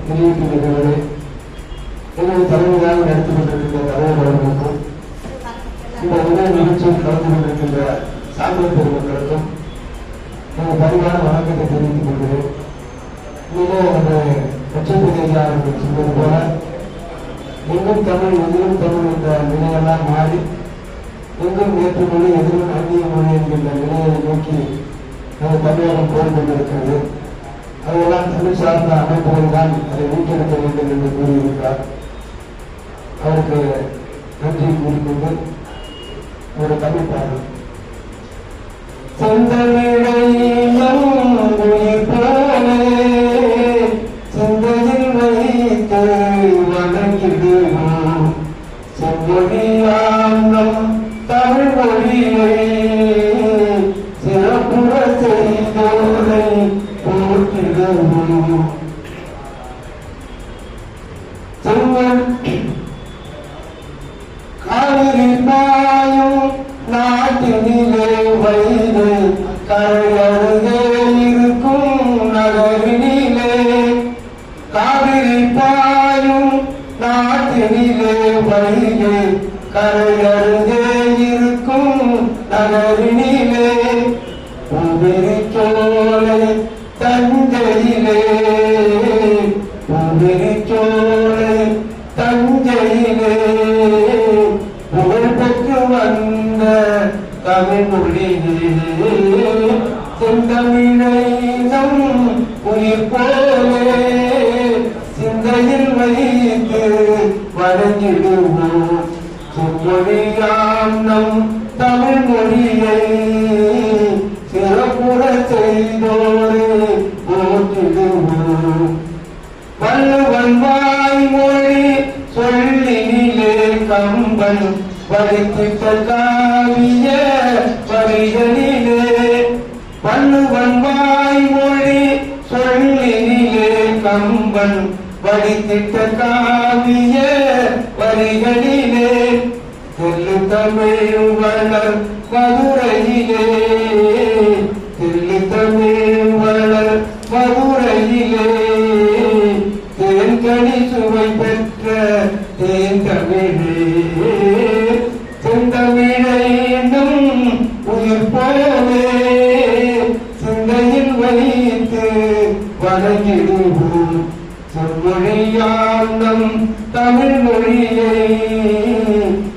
வெளியிட்டிருக்கிறது எனது தலைமையாக நடத்தி கொண்டிருக்கின்ற தலைவர் அவர்களுக்கும் இந்த உணவு நிகழ்ச்சியில் கலந்து கொண்டிருக்கின்ற சாமிய பெருமக்களுக்கும் எனது பரிவான வணக்கத்தை தெரிவித்துக் கொள்கிறேன். ஒரு லட்சத்திலேயே அவர்கள் சொன்னது போல எங்கும் தமிழ் எதிரும் தமிழ் என்ற நிலையெல்லாம் மாறி எங்கும் வேற்று மொழி எதிரும் அந்நிய மொழி என்கின்ற நிலையை நோக்கி நமது தமிழகம் போய் கொண்டிருக்கிறது. அதெல்லாம் தமிழ் சார்ந்த அமைப்புகள் தான் அதை ஊக்கெடுக்க வேண்டும் என்று கூறியிருக்கிறார். அவருக்கு நன்றி கூறிக்கொண்டு ஒரு தமிழ் பாடல். செந்தமிழில் வைத்து வணங்கிடுவோம் செம்மொழியாம் தமிழ் மொழியை சிறப்புற செய்தோரை போற்றிடுவோம். காவிரி பாயும் நாட்டினிலே வைது கரையருகே இருக்கும் நகரினிலே காவிரி பாயும் நாட்டினிலே வைது கரையருகே இருக்கும் நகரினிலே உதிரிச்சோலை தஞ்சையிலே உதிரிச்சோலை தஞ்சையிலே புகழ் பெற்று வந்த தமிழ் மொழியே செந்தமிழை நம் உயிர் போலே சிந்தையில் வைத்து வணங்கிடுவோம் செம்மொழியாம் நம் தமிழ் மொழியை சிறப்புற செய்தோரே போற்றிடுவோம். வள்ளுவன் வாய்மொழி சொல்லினிலே கம்பன் வடித்திட்ட காவிய வரிகளிலே வள்ளுவன் வாய்மொழி சொல்லினிலே கம்பன் வடித்திட்ட காவிய வரிகளிலே தெல்லு தமிழ் வளர் மதுரையிலே தெல்லு தமிழ் வளர் மதுரையிலே தேன்கனி சுவை பெற்ற தேன் தமிழே செந்தமிழை நம் உயிர் போலே சிந்தையில் வைத்து வணங்கிடுவோம் செம்மொழியாம் நம் தமிழ் மொழியை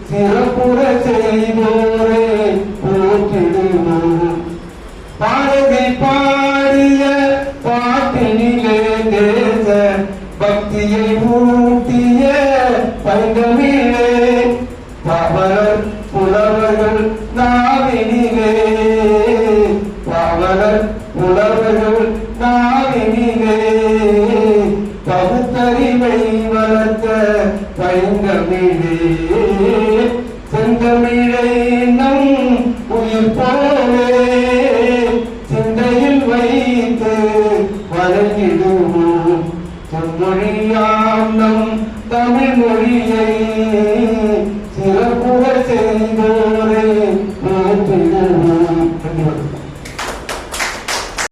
சிறப்புற செய்தோரே போற்றிடுவோம். பாரதி பாடிய பாட்டினிலே தேச பக்தியை ஊட்டிய பைந்தமிழே பாவலர் புலவர்கள் நாவினிலே பாவலர் புலவர்கள் நாவினிலே பகுத்தறிவை வளர்த்த பைந்தமிழே செந்தமிழை நம் உயிர் போலே சிந்தையில் வைத்து வணங்கிடுவோம் செம்மொழியாம் நம் தமிழ் மொழியை சிறப்புற செய்தோரே போற்றிடுவோம்.